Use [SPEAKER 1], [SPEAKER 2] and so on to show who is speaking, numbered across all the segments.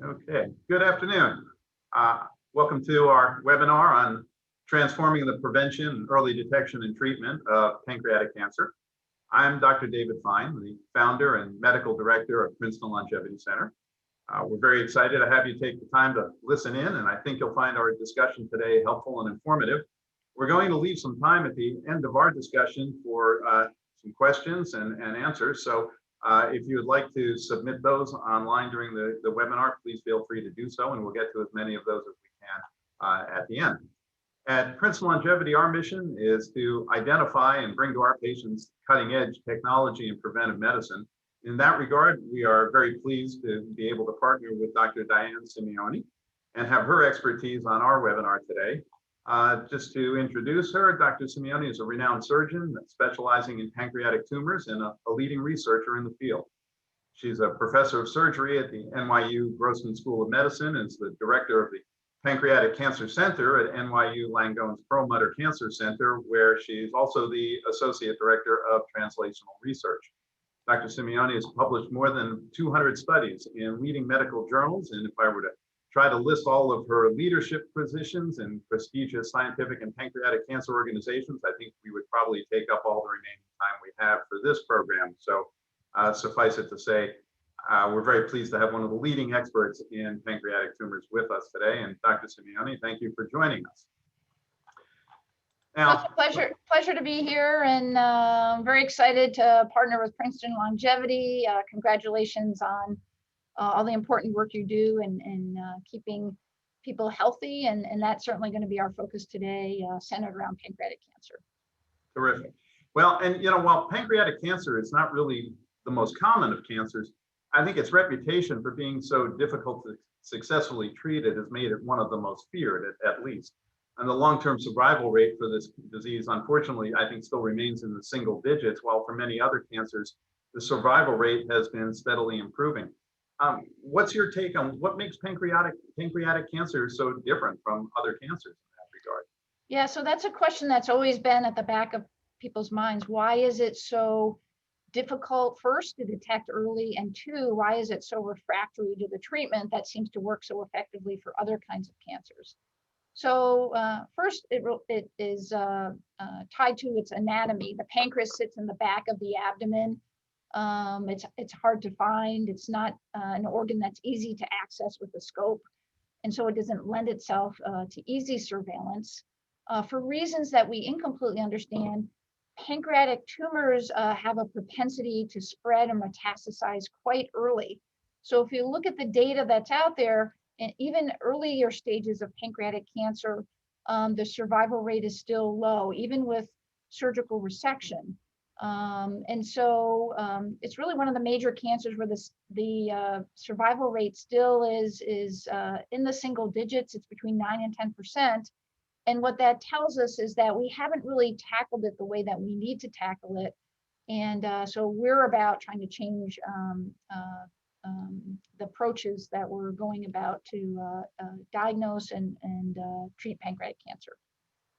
[SPEAKER 1] Okay, good afternoon. Welcome to our webinar on transforming the prevention, early detection, and treatment of pancreatic cancer. I'm Dr. David Fine, the founder and medical director of Princeton Longevity Center. We're very excited to have you take the time to listen in, and I think you'll find our discussion today helpful and informative. We're going to leave some time at the end of our discussion for some questions and answers. So if you would like to submit those online during the webinar, please feel free to do so, and we'll get to as many of those as we can at the end. At Princeton Longevity, our mission is to identify and bring to our patients cutting-edge technology in preventive medicine. In that regard, we are very pleased to be able to partner with Dr. Diane Simeone and have her expertise on our webinar today. Just to introduce her, Dr. Simeone is a renowned surgeon specializing in pancreatic tumors and a leading researcher in the field. She's a professor of surgery at the NYU Grossman School of Medicine and is the director of the Pancreatic Cancer Center at NYU Langone's Perlmutter Cancer Center, where she's also the associate director of translational research. Dr. Simeone has published more than 200 studies in leading medical journals, and if I were to try to list all of her leadership positions in prestigious scientific and pancreatic cancer organizations, I think we would probably take up all the remaining time we have for this program. So suffice it to say, we're very pleased to have one of the leading experts in pancreatic tumors with us today. And Dr. Simeone, thank you for joining us.
[SPEAKER 2] Now, it's a pleasure to be here, and very excited to partner with Princeton Longevity. Congratulations on all the important work you do in keeping people healthy, and that's certainly going to be our focus today, centered around pancreatic cancer.
[SPEAKER 1] Terrific. Well, and while pancreatic cancer is not really the most common of cancers, I think its reputation for being so difficult to successfully treat it has made it one of the most feared, at least. And the long-term survival rate for this disease, unfortunately, I think still remains in the single digits, while for many other cancers, the survival rate has been steadily improving. What's your take on what makes pancreatic cancer so different from other cancers in that regard?
[SPEAKER 2] Yeah, so that's a question that's always been at the back of people's minds. Why is it so difficult, first, to detect early, and two, why is it so refractory to the treatment that seems to work so effectively for other kinds of cancers? So first, it is tied to its anatomy. The pancreas sits in the back of the abdomen. It's hard to find. It's not an organ that's easy to access with a scope, and so it doesn't lend itself to easy surveillance. For reasons that we incompletely understand, pancreatic tumors have a propensity to spread and metastasize quite early. So if you look at the data that's out there, and even earlier stages of pancreatic cancer, the survival rate is still low, even with surgical resection. And so it's really one of the major cancers where the survival rate still is in the single digits. It's between 9 and 10%. And what that tells us is that we haven't really tackled it the way that we need to tackle it. And so we're about trying to change the approaches that we're going about to diagnose and treat pancreatic cancer.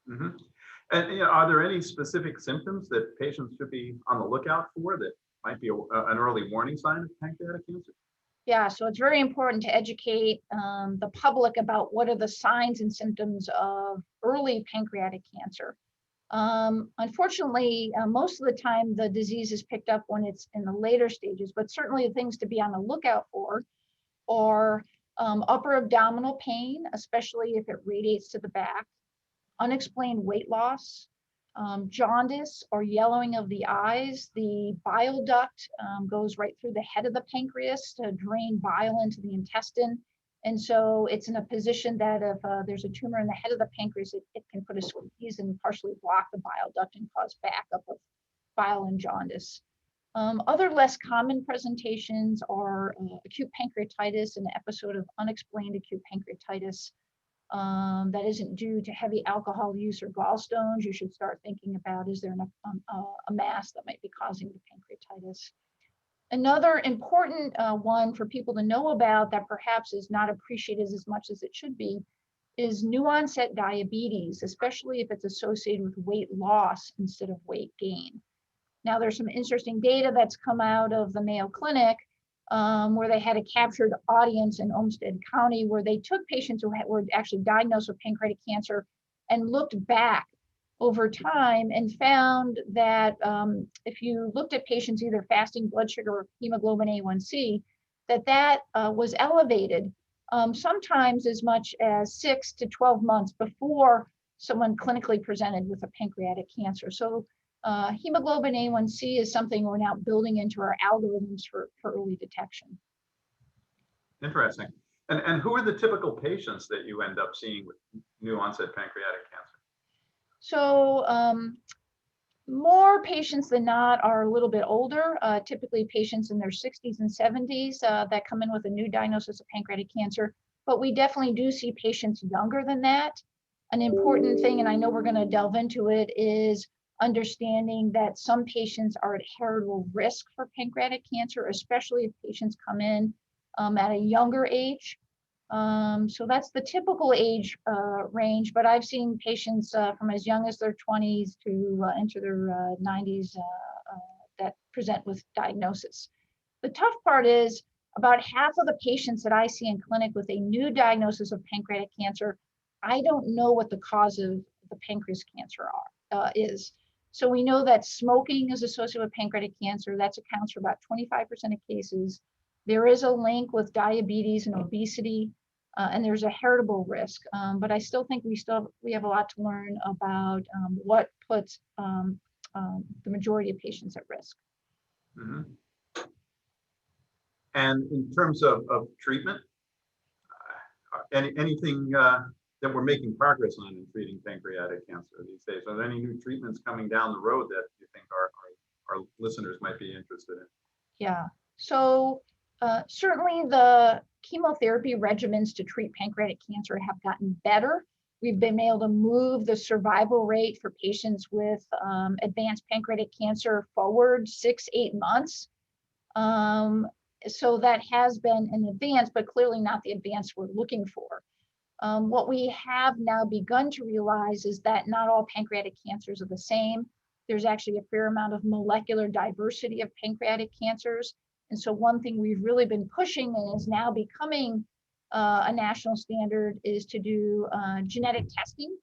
[SPEAKER 1] Mm-hmm. And are there any specific symptoms that patients should be on the lookout for that might be an early warning sign of pancreatic cancer?
[SPEAKER 2] Yeah, so it's very important to educate the public about what are the signs and symptoms of early pancreatic cancer. Unfortunately, most of the time the disease is picked up when it's in the later stages, but certainly the things to be on the lookout for are upper abdominal pain, especially if it radiates to the back, unexplained weight loss, jaundice or yellowing of the eyes. The bile duct goes right through the head of the pancreas to drain bile into the intestine. And so it's in a position that if there's a tumor in the head of the pancreas, it can put a squeeze and partially block the bile duct and cause backup of bile and jaundice. Other less common presentations are acute pancreatitis, an episode of unexplained acute pancreatitis that isn't due to heavy alcohol use or gallstones. You should start thinking about, is there a mass that might be causing the pancreatitis? Another important one for people to know about that perhaps is not appreciated as much as it should be is new onset diabetes, especially if it's associated with weight loss instead of weight gain. Now, there's some interesting data that's come out of the Mayo Clinic where they had a captured audience in Olmsted County, where they took patients who were actually diagnosed with pancreatic cancer and looked back over time and found that if you looked at patients either fasting blood sugar or hemoglobin A1C, that was elevated sometimes as much as 6 to 12 months before someone clinically presented with a pancreatic cancer. So hemoglobin A1C is something we're now building into our algorithms for early detection.
[SPEAKER 1] Interesting. And who are the typical patients that you end up seeing with new onset pancreatic cancer?
[SPEAKER 2] So more patients than not are a little bit older, typically patients in their 60s and 70s that come in with a new diagnosis of pancreatic cancer. But we definitely do see patients younger than that. An important thing, and I know we're going to delve into it, is understanding that some patients are at heritable risk for pancreatic cancer, especially if patients come in at a younger age. So that's the typical age range, but I've seen patients from as young as their 20s to into their 90s that present with diagnosis. The tough part is about half of the patients that I see in clinic with a new diagnosis of pancreatic cancer, I don't know what the cause of the pancreas cancer is. So we know that smoking is associated with pancreatic cancer. That accounts for about 25% of cases. There is a link with diabetes and obesity, and there's a heritable risk. But I still think we have a lot to learn about what puts the majority of patients at risk.
[SPEAKER 1] Mm-hmm. And in terms of treatment, anything that we're making progress on in treating pancreatic cancer these days? Are there any new treatments coming down the road that you think our listeners might be interested in?
[SPEAKER 2] Yeah, so certainly the chemotherapy regimens to treat pancreatic cancer have gotten better. We've been able to move the survival rate for patients with advanced pancreatic cancer forward 6-8 months. So that has been an advance, but clearly not the advance we're looking for. What we have now begun to realize is that not all pancreatic cancers are the same. There's actually a fair amount of molecular diversity of pancreatic cancers. And so one thing we've really been pushing and is now becoming a national standard is to do genetic testing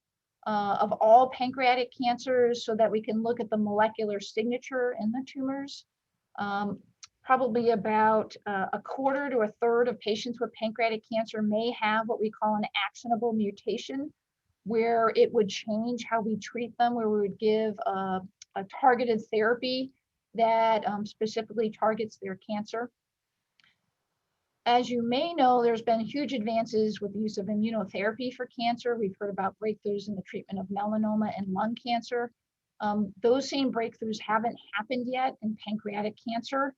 [SPEAKER 2] of all pancreatic cancers so that we can look at the molecular signature in the tumors. Probably about a quarter to a third of patients with pancreatic cancer may have what we call an actionable mutation, where it would change how we treat them, where we would give a targeted therapy that specifically targets their cancer. As you may know, there's been huge advances with the use of immunotherapy for cancer. We've heard about breakthroughs in the treatment of melanoma and lung cancer. Those same breakthroughs haven't happened yet in pancreatic cancer.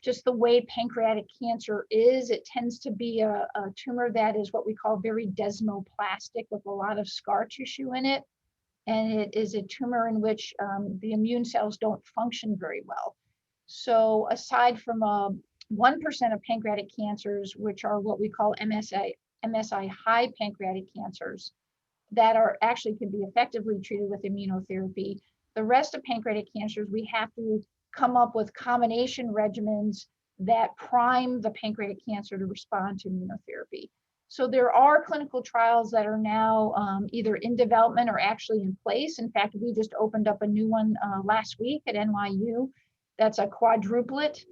[SPEAKER 2] Just the way pancreatic cancer is, it tends to be a tumor that is what we call very desmoplastic with a lot of scar tissue in it. And it is a tumor in which the immune cells don't function very well. So aside from 1% of pancreatic cancers, which are what we call MSI high pancreatic cancers, that are actually can be effectively treated with immunotherapy, the rest of pancreatic cancers, we have to come up with combination regimens that prime the pancreatic cancer to respond to immunotherapy. So there are clinical trials that are now either in development or actually in place. In fact, we just opened up a new one last week at NYU. That's a quadruplet,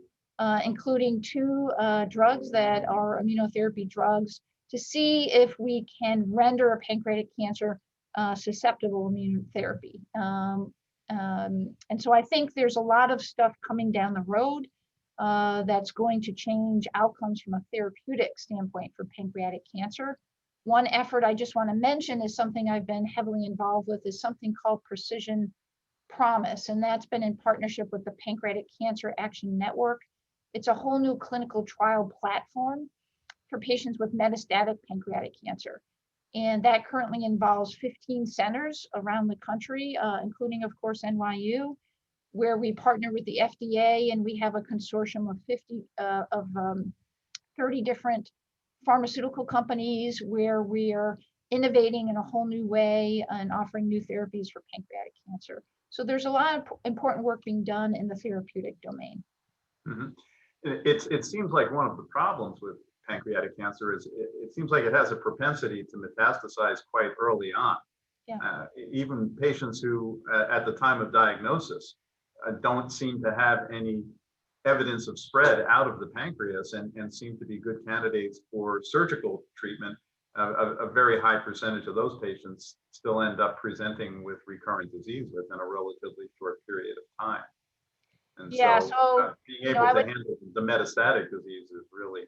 [SPEAKER 2] including 2 drugs that are immunotherapy drugs to see if we can render a pancreatic cancer susceptible to immunotherapy. And so I think there's a lot of stuff coming down the road that's going to change outcomes from a therapeutic standpoint for pancreatic cancer. One effort I just want to mention is something I've been heavily involved with is something called Precision Promise, and that's been in partnership with the Pancreatic Cancer Action Network. It's a whole new clinical trial platform for patients with metastatic pancreatic cancer. And that currently involves 15 centers around the country, including, of course, NYU, where we partner with the FDA, and we have a consortium of 30 different pharmaceutical companies where we are innovating in a whole new way and offering new therapies for pancreatic cancer. So there's a lot of important work being done in the therapeutic domain.
[SPEAKER 1] Mm-hmm. it seems like one of the problems with pancreatic cancer is it seems like it has a propensity to metastasize quite early on.
[SPEAKER 2] Yeah.
[SPEAKER 1] Even patients who, at the time of diagnosis, don't seem to have any evidence of spread out of the pancreas and seem to be good candidates for surgical treatment. A very high percentage of those patients still end up presenting with recurrent disease within a relatively short period of time. And
[SPEAKER 2] Yeah,
[SPEAKER 1] so
[SPEAKER 2] so,
[SPEAKER 1] being able to handle the metastatic disease is really,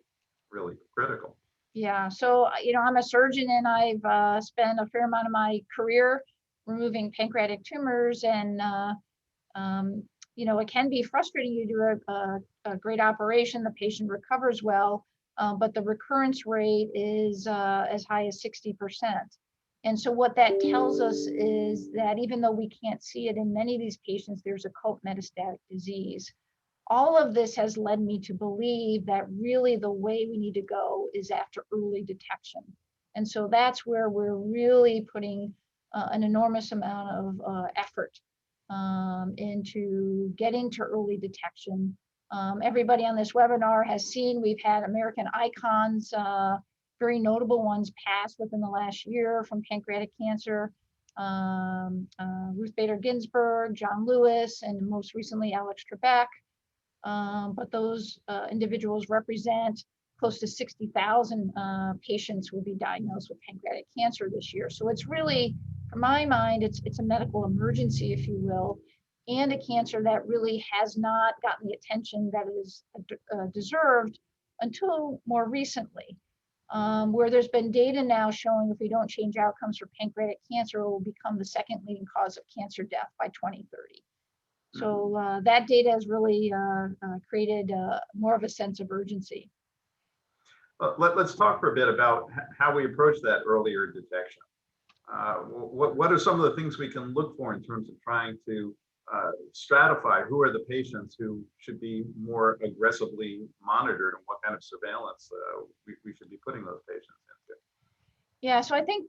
[SPEAKER 1] really critical.
[SPEAKER 2] yeah, so, I'm a surgeon and I've spent a fair amount of my career removing pancreatic tumors, and it can be frustrating. You do a great operation, the patient recovers well, but the recurrence rate is as high as 60%. And so what that tells us is that even though we can't see it in many of these patients, there's occult metastatic disease. All of this has led me to believe that really the way we need to go is after early detection. And so that's where we're really putting an enormous amount of effort into getting to early detection. Everybody on this webinar has seen we've had American icons, very notable ones passed within the last year from pancreatic cancer. Ruth Bader Ginsburg, John Lewis, and most recently Alex Trebek. But those individuals represent close to 60,000 patients will be diagnosed with pancreatic cancer this year. So it's really, from my mind, it's a medical emergency, if you will, and a cancer that really has not gotten the attention that it is deserved until more recently, where there's been data now showing if we don't change outcomes for pancreatic cancer, it will become the second leading cause of cancer death by 2030. So that data has really created more of a sense of urgency.
[SPEAKER 1] Let's talk for a bit about how we approach that earlier detection. What are some of the things we can look for in terms of trying to stratify who are the patients who should be more aggressively monitored and what kind of surveillance we should be putting those patients into?
[SPEAKER 2] Yeah, so I think,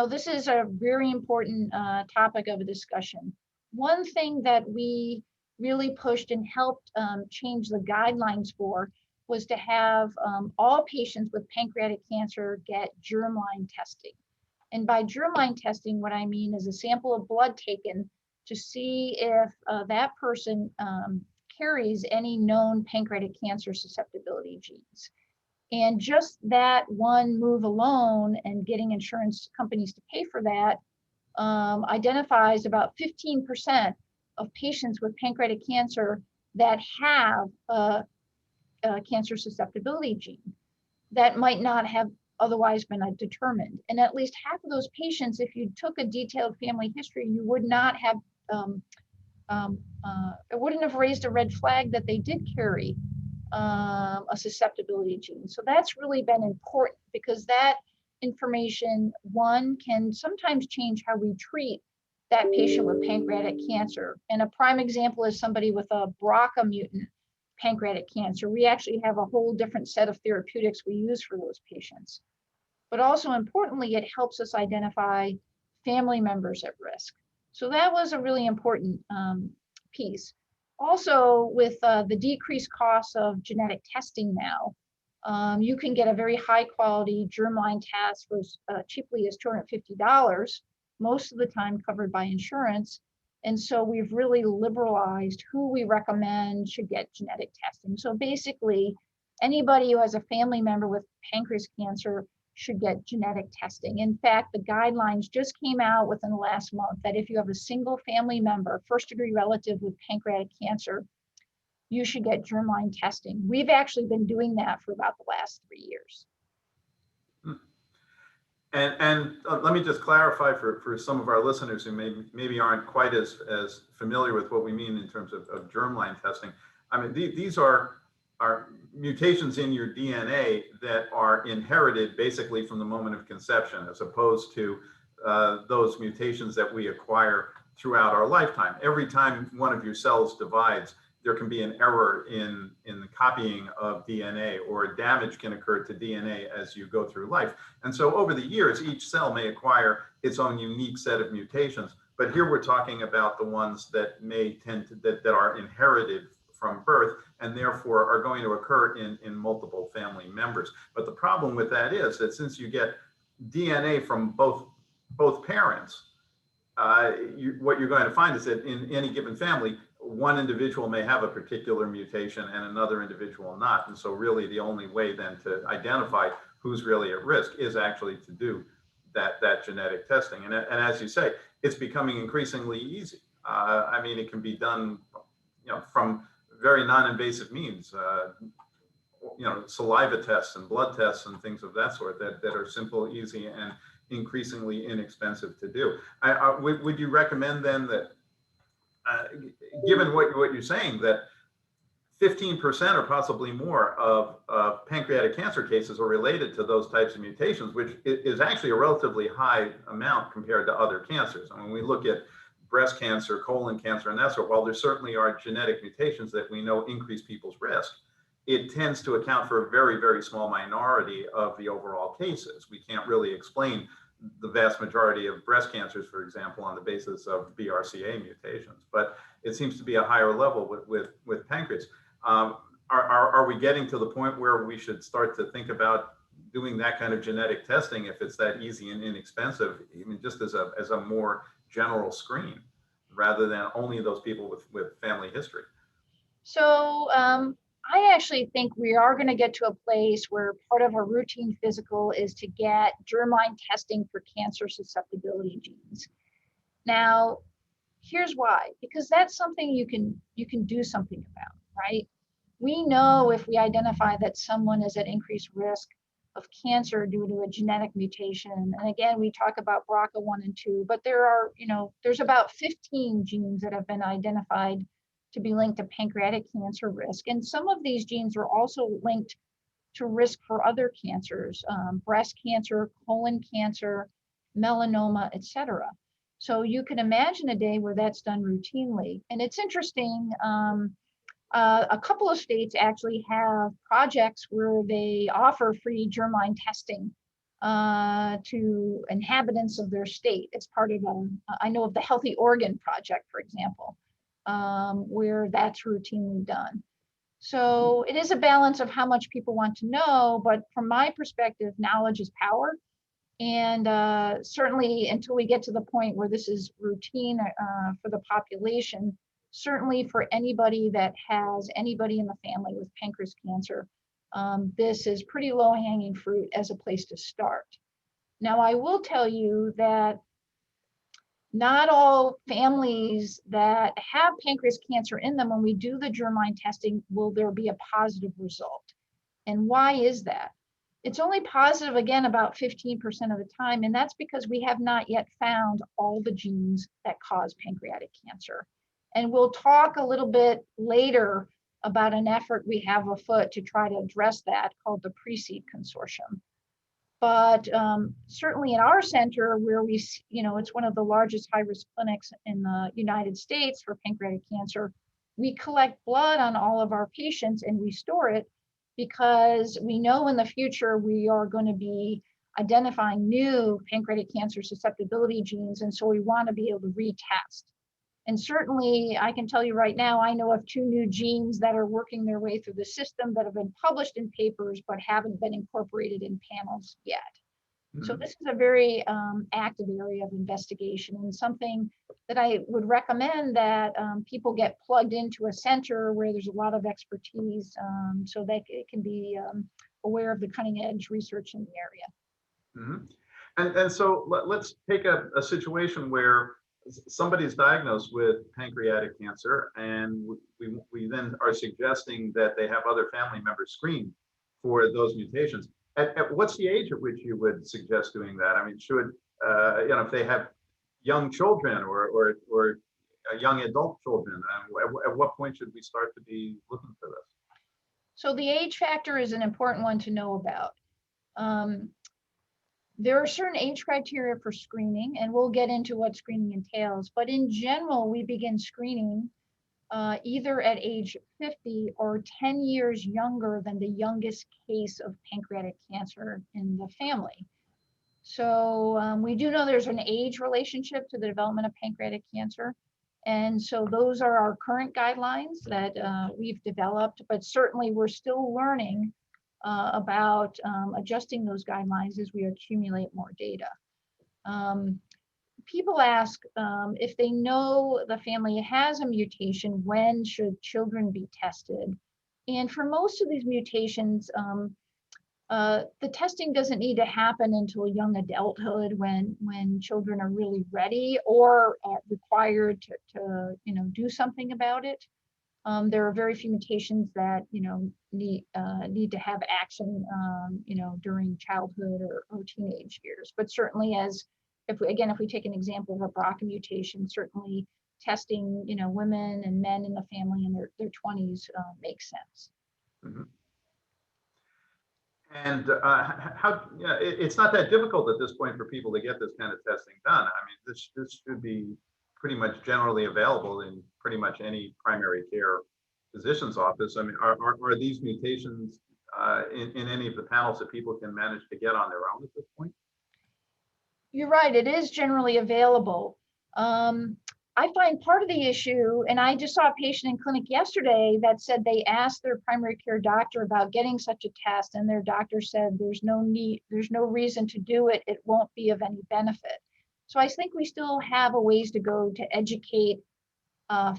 [SPEAKER 2] this is a very important topic of a discussion. One thing that we really pushed and helped change the guidelines for was to have all patients with pancreatic cancer get germline testing. And by germline testing, what I mean is a sample of blood taken to see if that person carries any known pancreatic cancer susceptibility genes. And just that one move alone and getting insurance companies to pay for that identifies about 15% of patients with pancreatic cancer that have a cancer susceptibility gene that might not have otherwise been determined. And at least half of those patients, if you took a detailed family history, you would not have, it wouldn't have raised a red flag that they did carry a susceptibility gene. So that's really been important because that information, one, can sometimes change how we treat that patient with pancreatic cancer. And a prime example is somebody with a BRCA mutant pancreatic cancer. We actually have a whole different set of therapeutics we use for those patients. But also importantly, it helps us identify family members at risk. So that was a really important piece. Also, with the decreased cost of genetic testing now, you can get a very high quality germline test for cheaply as $250, most of the time covered by insurance. And so we've really liberalized who we recommend should get genetic testing. So basically, anybody who has a family member with pancreas cancer should get genetic testing. In fact, the guidelines just came out within the last month that if you have a single family member, first degree relative with pancreatic cancer, you should get germline testing. We've actually been doing that for about the last 3 years.
[SPEAKER 1] And let me just clarify for some of our listeners who maybe aren't quite as familiar with what we mean in terms of germline testing. I mean, these are mutations in your DNA that are inherited basically from the moment of conception, as opposed to those mutations that we acquire throughout our lifetime. Every time one of your cells divides, there can be an error in the copying of DNA, or damage can occur to DNA as you go through life. And so over the years, each cell may acquire its own unique set of mutations. But here we're talking about the ones that may tend to, that are inherited from birth and therefore are going to occur in multiple family members. But the problem with that is that since you get DNA from both parents, what you're going to find is that in any given family, one individual may have a particular mutation and another individual not. And so really the only way then to identify who's really at risk is actually to do that genetic testing. And as you say, it's becoming increasingly easy. I mean, it can be done, from very non-invasive means, saliva tests and blood tests and things of that sort that are simple, easy, and increasingly inexpensive to do. Would you recommend then that, given what you're saying, that 15% or possibly more of pancreatic cancer cases are related to those types of mutations, which is actually a relatively high amount compared to other cancers? And when we look at breast cancer, colon cancer, and that sort, while there certainly are genetic mutations that we know increase people's risk, it tends to account for a very, very small minority of the overall cases. We can't really explain the vast majority of breast cancers, for example, on the basis of BRCA mutations, but it seems to be a higher level with pancreas. Are we getting to the point where we should start to think about doing that kind of genetic testing if it's that easy and inexpensive, even just as a more general screen, rather than only those people with family history?
[SPEAKER 2] So I actually think we are going to get to a place where part of a routine physical is to get germline testing for cancer susceptibility genes. Now, here's why, because that's something you can do something about, right? We know if we identify that someone is at increased risk of cancer due to a genetic mutation, and again, we talk about BRCA1 and 2, but there's about 15 genes that have been identified to be linked to pancreatic cancer risk. And some of these genes are also linked to risk for other cancers, breast cancer, colon cancer, melanoma, et cetera. So you can imagine a day where that's done routinely. And it's interesting, a couple of states actually have projects where they offer free germline testing to inhabitants of their state. It's part of, I know of the Healthy Oregon Project, for example, where that's routinely done. So it is a balance of how much people want to know, but from my perspective, knowledge is power. And certainly until we get to the point where this is routine for the population, certainly for anybody that has anybody in the family with pancreas cancer, this is pretty low-hanging fruit as a place to start. Now, I will tell you that not all families that have pancreas cancer in them, when we do the germline testing, will there be a positive result? And why is that? It's only positive, again, about 15% of the time, and that's because we have not yet found all the genes that cause pancreatic cancer. And we'll talk a little bit later about an effort we have afoot to try to address that, called the PRECEDE Consortium. But certainly in our center, where it's one of the largest high-risk clinics in the United States for pancreatic cancer, we collect blood on all of our patients and we store it because we know in the future we are going to be identifying new pancreatic cancer susceptibility genes, and so we want to be able to retest. And certainly, I can tell you right now, I know of 2 new genes that are working their way through the system that have been published in papers, but haven't been incorporated in panels yet. Mm-hmm. So this is a very active area of investigation, and something that I would recommend that people get plugged into a center where there's a lot of expertise, so they can be aware of the cutting edge research in the area.
[SPEAKER 1] Mm-hmm. And so let's take a situation where somebody's diagnosed with pancreatic cancer, and we then are suggesting that they have other family members screened for those mutations. At what's the age at which you would suggest doing that? I mean, should if they have young children or young adult children, at what point should we start to be looking for this?
[SPEAKER 2] So the age factor is an important one to know about. There are certain age criteria for screening, and we'll get into what screening entails. But in general, we begin screening either at age 50 or 10 years younger than the youngest case of pancreatic cancer in the family. So we do know there's an age relationship to the development of pancreatic cancer. And so those are our current guidelines that we've developed, but certainly we're still learning about adjusting those guidelines as we accumulate more data. People ask if they know the family has a mutation, when should children be tested? And for most of these mutations, the testing doesn't need to happen until young adulthood when children are really ready or required to do something about it. There are very few mutations that need to have action during childhood or teenage years. But certainly, if we take an example of a BRCA mutation, certainly testing women and men in the family in their 20s makes sense.
[SPEAKER 1] Mhm. And it's not that difficult at this point for people to get this kind of testing done. I mean, this should be pretty much generally available in pretty much any primary care physician's office. I mean, are these mutations in any of the panels that people can manage to get on their own at this point?
[SPEAKER 2] You're right, it is generally available. I find part of the issue, and I just saw a patient in clinic yesterday that said they asked their primary care doctor about getting such a test, and their doctor said there's no need, there's no reason to do it. It won't be of any benefit. So I think we still have a ways to go to educate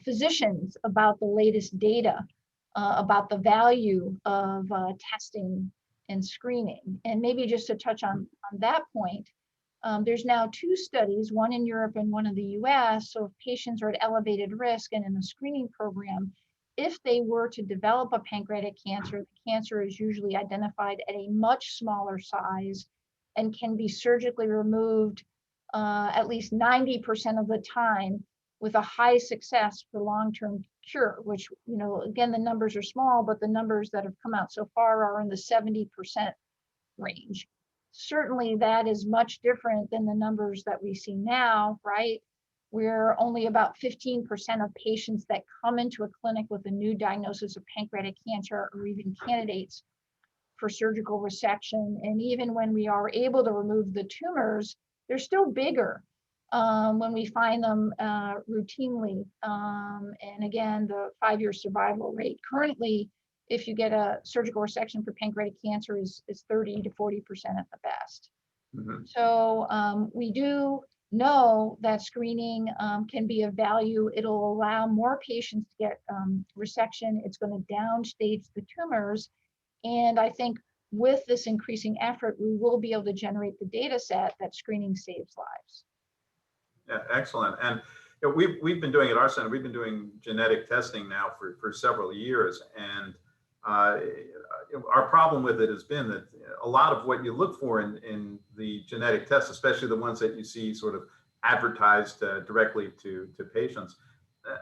[SPEAKER 2] physicians about the latest data, about the value of testing and screening. And maybe just to touch on that point, there's now 2 studies, one in Europe and one in the US. So if patients are at elevated risk and in a screening program, if they were to develop a pancreatic cancer, the cancer is usually identified at a much smaller size and can be surgically removed at least 90% of the time with a high success for long-term cure, which, again, the numbers are small, but the numbers that have come out so far are in the 70% range. Certainly that is much different than the numbers that we see now, right? Where only about 15% of patients that come into a clinic with a new diagnosis of pancreatic cancer are even candidates for surgical resection. And even when we are able to remove the tumors, they're still bigger when we find them routinely. And again, the 5-year survival rate currently, if you get a surgical resection for pancreatic cancer, is 30 to 40% at the best. Mm-hmm. So we do know that screening can be of value. It'll allow more patients to get resection. It's going to downstage the tumors. And I think with this increasing effort, we will be able to generate the data set that screening saves lives.
[SPEAKER 1] Yeah, excellent. And we've been doing at our center, we've been doing genetic testing now for several years. And our problem with it has been that a lot of what you look for in the genetic tests, especially the ones that you see sort of advertised directly to patients,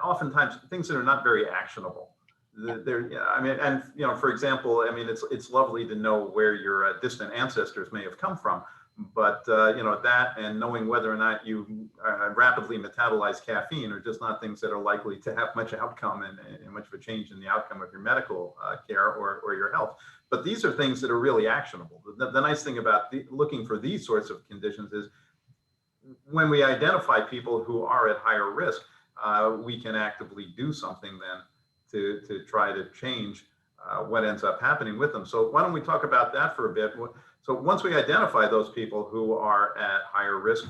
[SPEAKER 1] oftentimes things that are not very actionable. I mean, and for example, I mean, it's lovely to know where your distant ancestors may have come from, but that and knowing whether or not you rapidly metabolize caffeine are just not things that are likely to have much outcome and much of a change in the outcome of your medical care or your health. But these are things that are really actionable. The nice thing about looking for these sorts of conditions is when we identify people who are at higher risk, we can actively do something then to try to change what ends up happening with them. So why don't we talk about that for a bit? So once we identify those people who are at higher risk,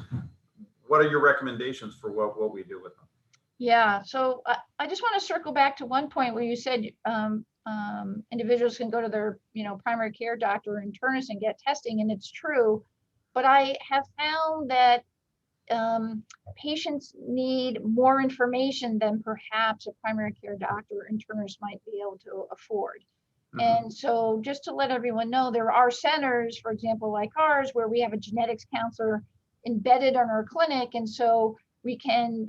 [SPEAKER 1] what are your recommendations for what we do with them?
[SPEAKER 2] Yeah, so I just want to circle back to one point where you said individuals can go to their primary care doctor or internist and get testing, and it's true. But I have found that patients need more information than perhaps a primary care doctor or internist might be able to afford. Mm-hmm. And so just to let everyone know, there are centers, for example, like ours, where we have a genetics counselor embedded in our clinic. And so we can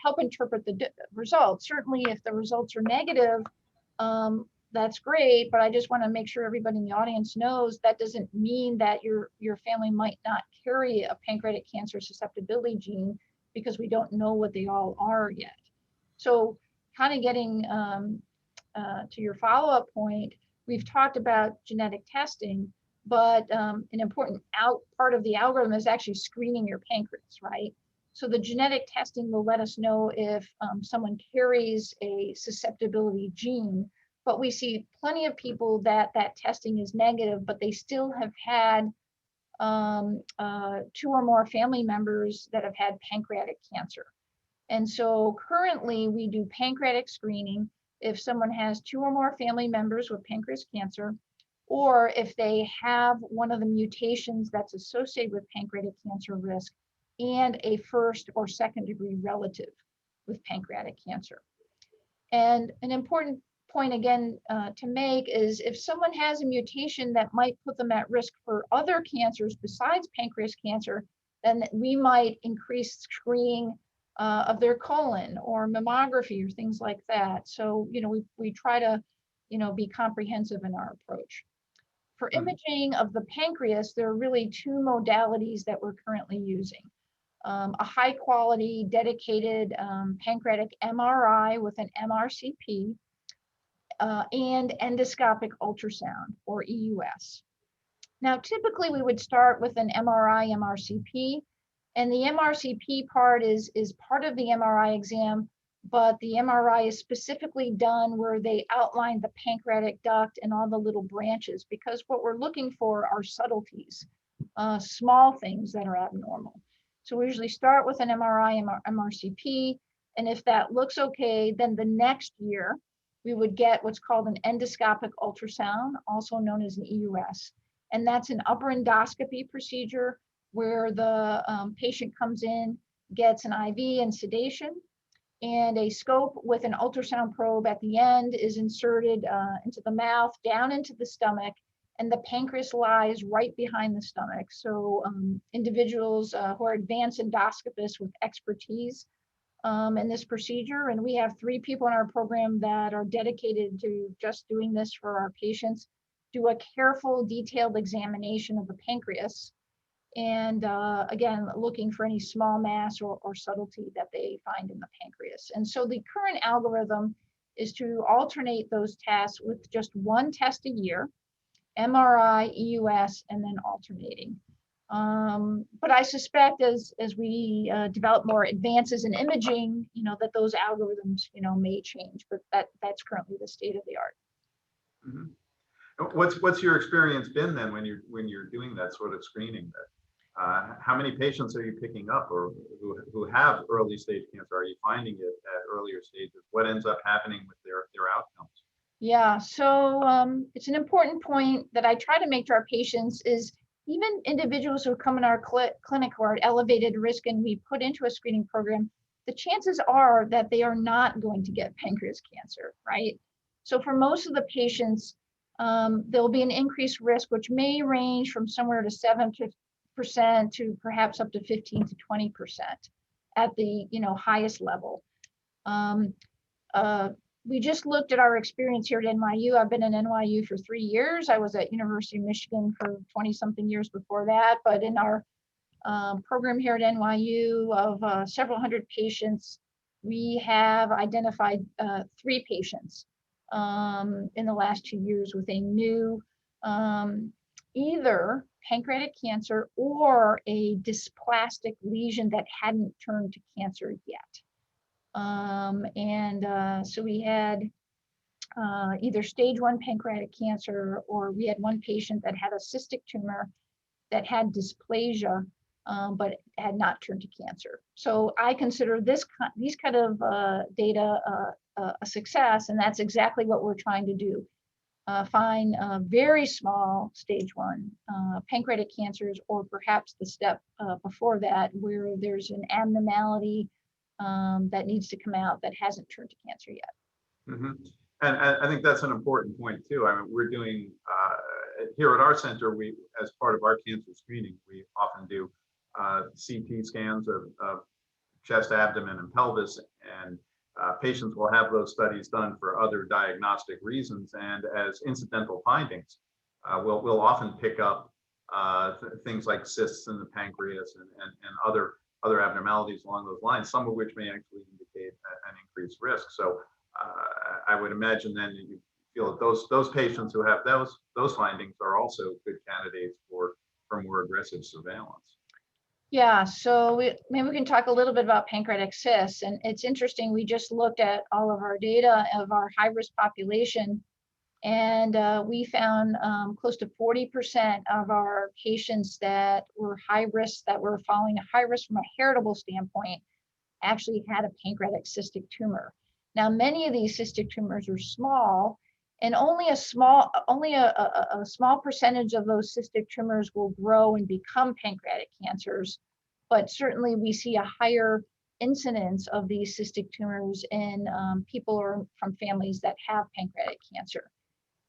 [SPEAKER 2] help interpret the results. Certainly, if the results are negative, that's great, but I just want to make sure everybody in the audience knows that doesn't mean that your family might not carry a pancreatic cancer susceptibility gene, because we don't know what they all are yet. So kind of getting to your follow-up point, we've talked about genetic testing, but an important part of the algorithm is actually screening your pancreas, right? So the genetic testing will let us know if someone carries a susceptibility gene, but we see plenty of people that testing is negative, but they still have had 2 or more family members that have had pancreatic cancer. And so currently we do pancreatic screening if someone has 2 or more family members with pancreatic cancer, or if they have one of the mutations that's associated with pancreatic cancer risk and a first or second degree relative with pancreatic cancer. And an important point again to make is if someone has a mutation that might put them at risk for other cancers besides pancreatic cancer, then we might increase screening of their colon or mammography or things like that. So, we try to, be comprehensive in our approach. For imaging of the pancreas, there are really 2 modalities that we're currently using. A high quality dedicated pancreatic MRI with an MRCP and endoscopic ultrasound or EUS. Now, typically we would start with an MRI MRCP, and the MRCP part is part of the MRI exam, but the MRI is specifically done where they outline the pancreatic duct and all the little branches, because what we're looking for are subtleties, small things that are abnormal. So we usually start with an MRI MRCP, and if that looks okay, then the next year we would get what's called an endoscopic ultrasound, also known as an EUS. And that's an upper endoscopy procedure where the patient comes in, gets an IV and sedation, and a scope with an ultrasound probe at the end is inserted into the mouth, down into the stomach, and the pancreas lies right behind the stomach. So individuals who are advanced endoscopists with expertise in this procedure, and we have 3 people in our program that are dedicated to just doing this for our patients, do a careful, detailed examination of the pancreas, and again, looking for any small mass or subtlety that they find in the pancreas. And so the current algorithm is to alternate those tests with just 1 test a year, MRI, EUS, and then alternating. But I suspect as we develop more advances in imaging, that those algorithms, may change, but that's currently the state of the art.
[SPEAKER 1] Mm-hmm. What's your experience been then when you're doing that sort of screening? How many patients are you picking up, or who have early stage cancer? Are you finding it at earlier stages? What ends up happening with their outcomes?
[SPEAKER 2] Yeah, so it's an important point that I try to make to our patients is even individuals who come in our clinic who are at elevated risk and we put into a screening program, the chances are that they are not going to get pancreatic cancer, right? So for most of the patients, there'll be an increased risk, which may range from somewhere to 7% to perhaps up to 15 to 20% at the highest level. We just looked at our experience here at NYU. I've been in NYU for 3 years. I was at University of Michigan for 20-something years before that. But in our program here at NYU of several hundred patients, we have identified 3 patients in the last 2 years with a new either pancreatic cancer or a dysplastic lesion that hadn't turned to cancer yet. So we had either stage 1 pancreatic cancer, or we had 1 patient that had a cystic tumor that had dysplasia, but had not turned to cancer. So I consider these kind of data a success, and that's exactly what we're trying to do. Find very small stage 1 pancreatic cancers, or perhaps the step before that where there's an abnormality that needs to come out that hasn't turned to cancer yet.
[SPEAKER 1] Mm-hmm. And I think that's an important point too. I mean, we're doing here at our center, we, as part of our cancer screening, we often do CT scans of chest, abdomen, and pelvis, and patients will have those studies done for other diagnostic reasons, and as incidental findings, we'll often pick up things like cysts in the pancreas and other abnormalities along those lines, some of which may actually indicate an increased risk. So I would imagine then you feel that those patients who have those findings are also good candidates for more aggressive surveillance.
[SPEAKER 2] Yeah, so maybe we can talk a little bit about pancreatic cysts. And it's interesting, we just looked at all of our data of our high-risk population, and we found close to 40% of our patients that were high risk, that were following a high risk from a heritable standpoint, actually had a pancreatic cystic tumor. Now, many of these cystic tumors are small, and only a small percentage of those cystic tumors will grow and become pancreatic cancers. But certainly we see a higher incidence of these cystic tumors in people or from families that have pancreatic cancer.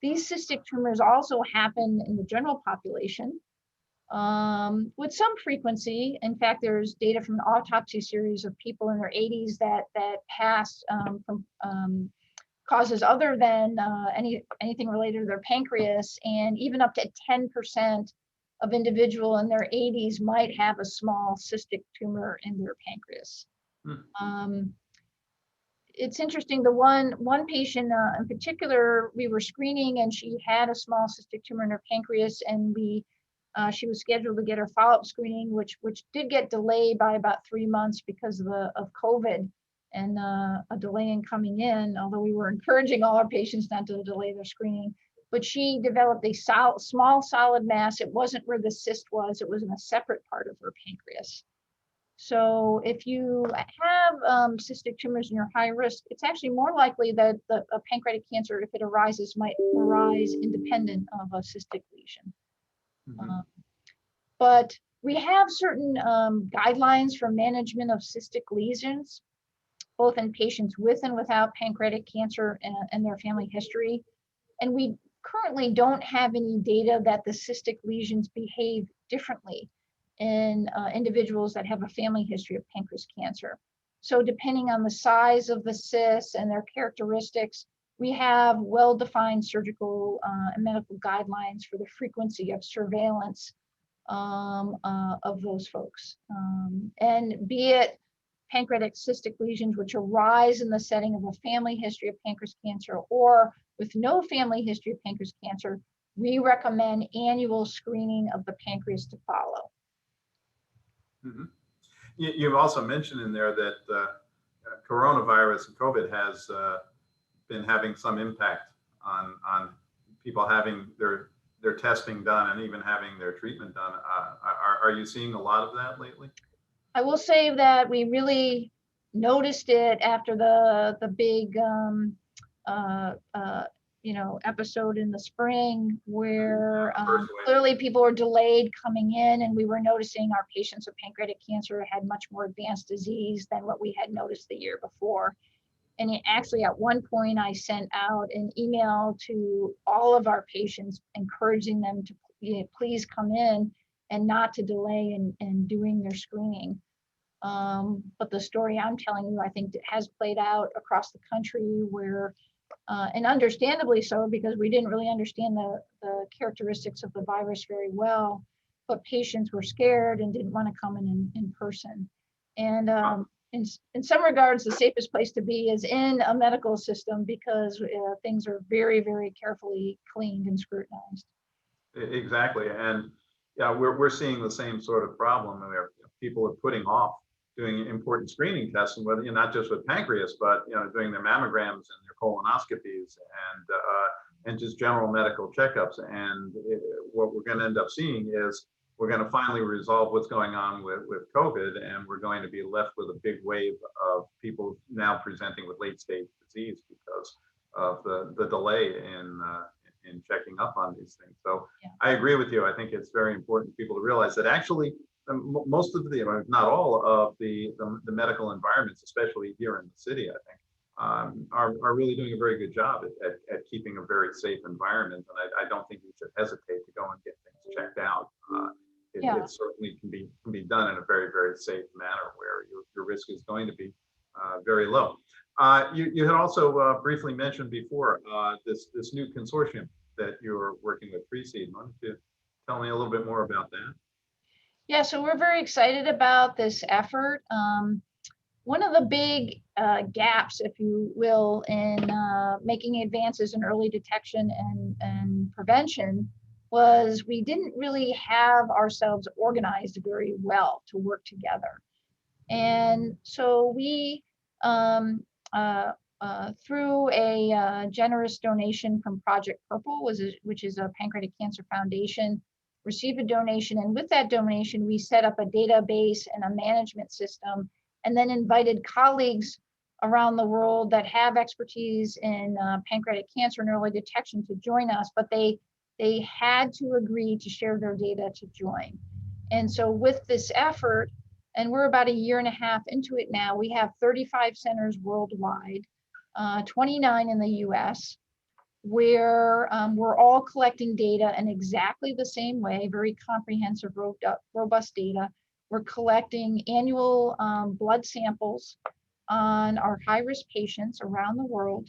[SPEAKER 2] These cystic tumors also happen in the general population with some frequency. In fact, there's data from an autopsy series of people in their 80s that passed from causes other than anything related to their pancreas, and even up to 10% of individual in their 80s might have a small cystic tumor in their pancreas. It's interesting, the one patient in particular, we were screening, and she had a small cystic tumor in her pancreas, and she was scheduled to get her follow-up screening, which did get delayed by about 3 months because of COVID and a delay in coming in, although we were encouraging all our patients not to delay their screening. But she developed a small solid mass. It wasn't where the cyst was, it was in a separate part of her pancreas. So if you have cystic tumors and you're high risk, it's actually more likely that a pancreatic cancer, if it arises, might arise independent of a cystic lesion.
[SPEAKER 1] Mhm.
[SPEAKER 2] But we have certain guidelines for management of cystic lesions, both in patients with and without pancreatic cancer and their family history. And we currently don't have any data that the cystic lesions behave differently in individuals that have a family history of pancreas cancer. So depending on the size of the cyst and their characteristics, we have well-defined surgical and medical guidelines for the frequency of surveillance of those folks. And be it pancreatic cystic lesions, which arise in the setting of a family history of pancreas cancer, or with no family history of pancreas cancer, we recommend annual screening of the pancreas to follow.
[SPEAKER 1] Mhm. You also mentioned in there that coronavirus and COVID has been having some impact on people having their testing done and even having their treatment done. Are you seeing a lot of that lately?
[SPEAKER 2] I will say that we really noticed it after the big episode in the spring, where
[SPEAKER 1] First wave.
[SPEAKER 2] clearly people were delayed coming in, and we were noticing our patients with pancreatic cancer had much more advanced disease than what we had noticed the year before. And actually, at one point, I sent out an email to all of our patients, encouraging them to please come in and not to delay in doing their screening. But the story I'm telling you, I think, has played out across the country, where, and understandably so, because we didn't really understand the characteristics of the virus very well, but patients were scared and didn't want to come in person. And in some regards, the safest place to be is in a medical system, because things are very, very carefully cleaned and scrutinized.
[SPEAKER 1] Exactly, and yeah, we're seeing the same sort of problem where people are putting off doing important screening tests, and whether not just with pancreas, but doing their mammograms and their colonoscopies and just general medical checkups. And what we're going to end up seeing is we're going to finally resolve what's going on with COVID, and we're going to be left with a big wave of people now presenting with late stage disease because of the delay in checking up on these things. So yeah. I agree with you. I think it's very important for people to realize that actually most of the, if not all of the medical environments, especially here in the city, I think, are really doing a very good job at keeping a very safe environment. And I don't think you should hesitate to go and get things checked out. It certainly can be done in a very, very safe manner where your risk is going to be very low. You had also briefly mentioned before this new consortium that you're working with, PRECEDE. Why don't you tell me a little bit more about that?
[SPEAKER 2] Yeah, so we're very excited about this effort. One of the big gaps, if you will, in making advances in early detection and prevention was we didn't really have ourselves organized very well to work together. And so we, through a generous donation from Project Purple, which is a pancreatic cancer foundation, received a donation. And with that donation, we set up a database and a management system, and then invited colleagues around the world that have expertise in pancreatic cancer and early detection to join us, but they had to agree to share their data to join. And so with this effort, and we're about a year and a half into it now, we have 35 centers worldwide, 29 in the US, where we're all collecting data in exactly the same way, very comprehensive, robust data. We're collecting annual blood samples on our high-risk patients around the world.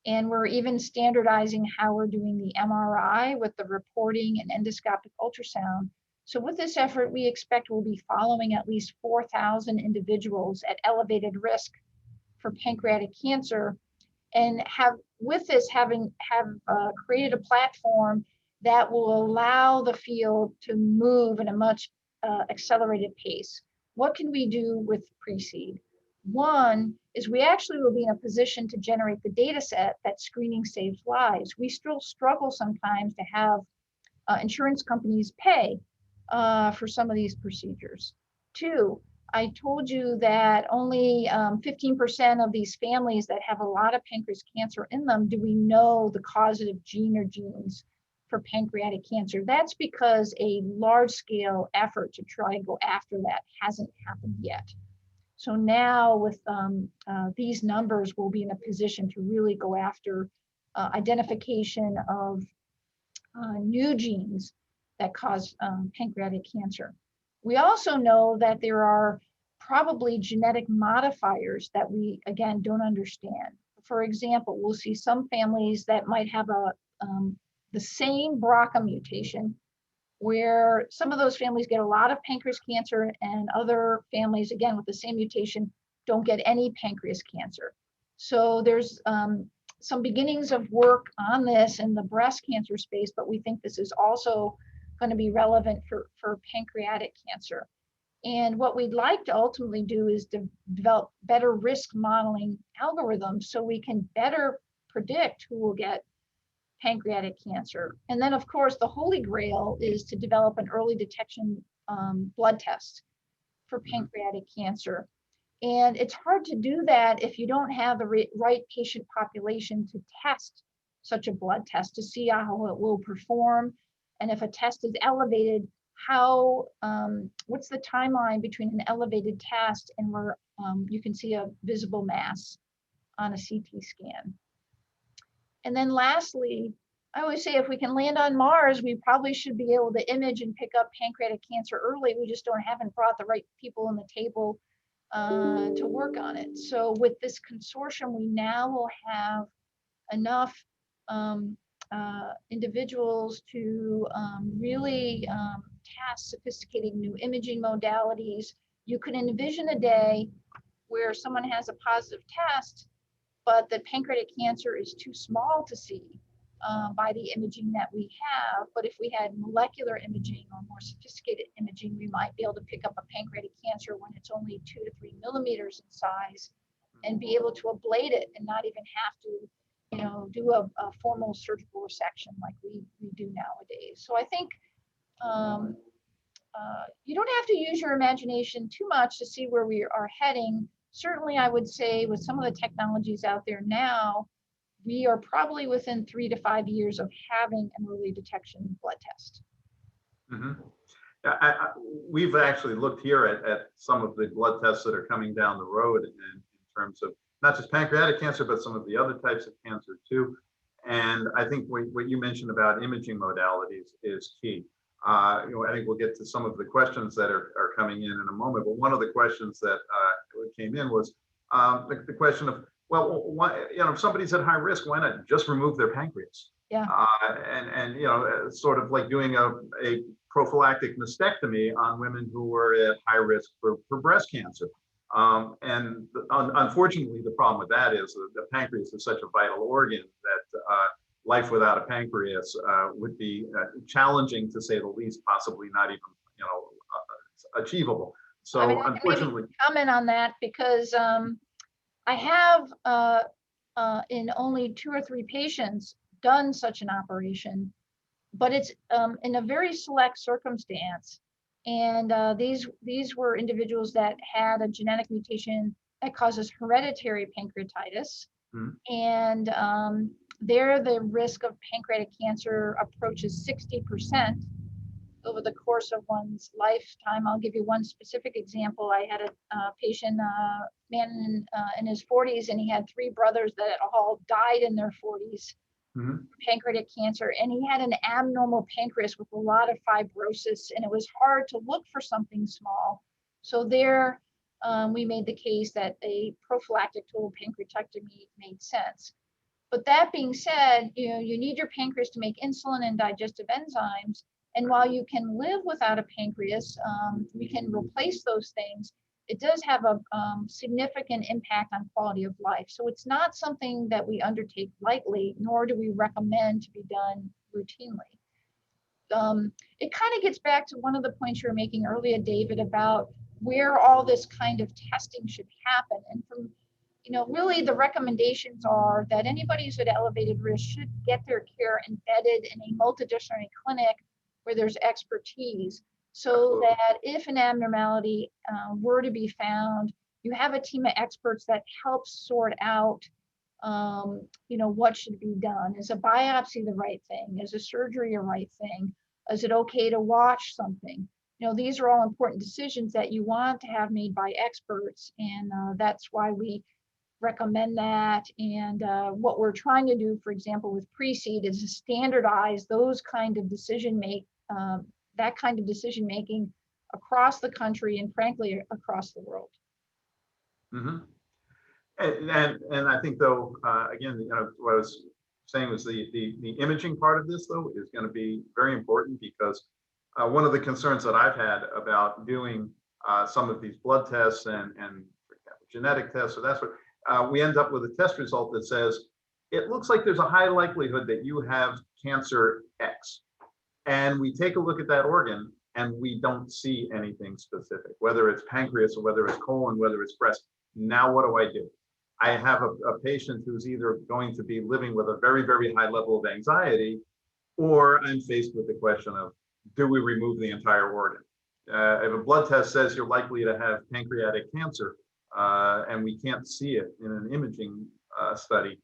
[SPEAKER 2] And we're even standardizing how we're doing the MRI with the reporting and endoscopic ultrasound. So with this effort, we expect we'll be following at least 4,000 individuals at elevated risk for pancreatic cancer, and have created a platform that will allow the field to move in a much accelerated pace. What can we do with PRECEDE? One is we actually will be in a position to generate the data set that screening saves lives. We still struggle sometimes to have insurance companies pay for some of these procedures. Two, I told you that only 15% of these families that have a lot of pancreas cancer in them, do we know the causative gene or genes for pancreatic cancer? That's because a large-scale effort to try and go after that hasn't happened yet. So now with these numbers, we'll be in a position to really go after identification of new genes that cause pancreatic cancer. We also know that there are probably genetic modifiers that we, again, don't understand. For example, we'll see some families that might have the same BRCA mutation, where some of those families get a lot of pancreas cancer, and other families, again, with the same mutation, don't get any pancreas cancer. So there's some beginnings of work on this in the breast cancer space, but we think this is also going to be relevant for pancreatic cancer. And what we'd like to ultimately do is develop better risk modeling algorithms so we can better predict who will get pancreatic cancer. And then, of course, the holy grail is to develop an early detection blood test for pancreatic cancer. And it's hard to do that if you don't have the right patient population to test such a blood test to see how it will perform. And if a test is elevated, what's the timeline between an elevated test and where you can see a visible mass on a CT scan. And then lastly, I always say if we can land on Mars, we probably should be able to image and pick up pancreatic cancer early. We just haven't brought the right people on the table to work on it. So with this consortium, we now will have enough individuals to really test sophisticated new imaging modalities. You could envision a day where someone has a positive test, but the pancreatic cancer is too small to see by the imaging that we have. But if we had molecular imaging or more sophisticated imaging, we might be able to pick up a pancreatic cancer when it's only 2 to 3 millimeters in size, and be able to ablate it and not even have to, do a formal surgical resection like we do nowadays. So I think you don't have to use your imagination too much to see where we are heading. Certainly, I would say with some of the technologies out there now, we are probably within 3 to 5 years of having an early detection blood test.
[SPEAKER 1] Mm-hmm. We've actually looked here at some of the blood tests that are coming down the road in terms of not just pancreatic cancer, but some of the other types of cancer too. And I think what you mentioned about imaging modalities is key. I think we'll get to some of the questions that are coming in a moment. But one of the questions that came in was the question of, well, why, if somebody's at high risk, why not just remove their pancreas?
[SPEAKER 2] Yeah.
[SPEAKER 1] And sort of like doing a prophylactic mastectomy on women who were at high risk for breast cancer. Unfortunately, the problem with that is the pancreas is such a vital organ that life without a pancreas would be challenging, to say the least, possibly not even, achievable. So
[SPEAKER 2] I mean, I can maybe
[SPEAKER 1] unfortunately,
[SPEAKER 2] comment on that because I have in only 2 or 3 patients done such an operation, but it's in a very select circumstance. And these were individuals that had a genetic mutation that causes hereditary pancreatitis.
[SPEAKER 1] Mhm.
[SPEAKER 2] And there the risk of pancreatic cancer approaches 60% over the course of one's lifetime. I'll give you one specific example. I had a patient, man in his 40s, and he had 3 brothers that all died in their 40s.
[SPEAKER 1] Mhm.
[SPEAKER 2] Pancreatic cancer, and he had an abnormal pancreas with a lot of fibrosis, and it was hard to look for something small. So there we made the case that a prophylactic total pancreatectomy made sense. But that being said, you need your pancreas to make insulin and digestive enzymes, and while you can live without a pancreas, we can replace those things. It does have a significant impact on quality of life. So it's not something that we undertake lightly, nor do we recommend to be done routinely. It kind of gets back to one of the points you were making earlier, David, about where all this kind of testing should happen. And from, really the recommendations are that anybody who's at elevated risk should get their care embedded in a multidisciplinary clinic where there's expertise, so that if an abnormality were to be found, you have a team of experts that helps sort out, what should be done. Is a biopsy the right thing? Is a surgery a right thing? Is it okay to watch something? These are all important decisions that you want to have made by experts, and that's why we recommend that. And what we're trying to do, for example, with PRECEDE, is to standardize those kind of that kind of decision making across the country and frankly across the world.
[SPEAKER 1] Mm-hmm. And I think, though, again, what I was saying was the imaging part of this, though, is going to be very important, because one of the concerns that I've had about doing some of these blood tests and for example, genetic tests, so that's what we end up with a test result that says it looks like there's a high likelihood that you have cancer X. And we take a look at that organ and we don't see anything specific, whether it's pancreas or whether it's colon, whether it's breast. Now, what do I do? I have a patient who's either going to be living with a very, very high level of anxiety, or I'm faced with the question of, do we remove the entire organ? If a blood test says you're likely to have pancreatic cancer and we can't see it in an imaging study,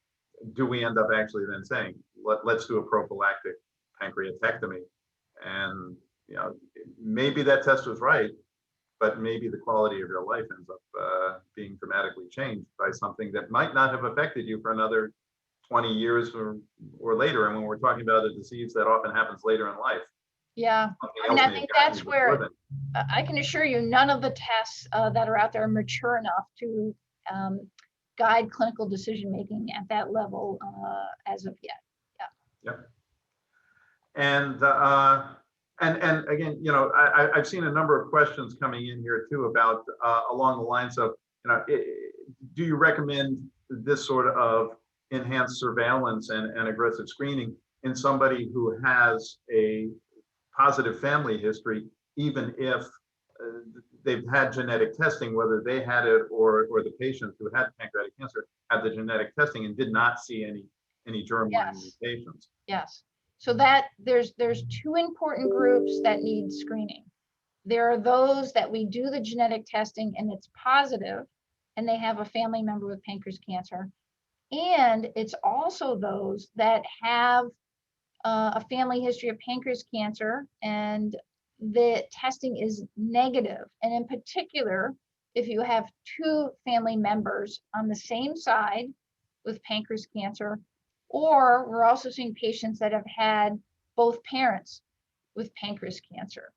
[SPEAKER 1] do we end up actually then saying, let's do a prophylactic pancreatectomy? And maybe that test was right, but maybe the quality of your life ends up being dramatically changed by something that might not have affected you for another 20 years or later. And when we're talking about a disease that often happens later in life.
[SPEAKER 2] Yeah, I think that's where I can assure you none of the tests that are out there are mature enough to guide clinical decision making at that level as of yet.
[SPEAKER 1] Yeah. And again, I've seen a number of questions coming in here too about along the lines of, do you recommend this sort of enhanced surveillance and aggressive screening in somebody who has a positive family history, even if they've had genetic testing, whether they had it or the patient who had pancreatic cancer had the genetic testing and did not see any germline mutations?
[SPEAKER 2] Yes. So that there's 2 important groups that need screening. There are those that we do the genetic testing and it's positive and they have a family member with pancreas cancer. And it's also those that have a family history of pancreas cancer and the testing is negative. And in particular, if you have 2 family members on the same side with pancreas cancer, or we're also seeing patients that have had both parents with pancreas cancer.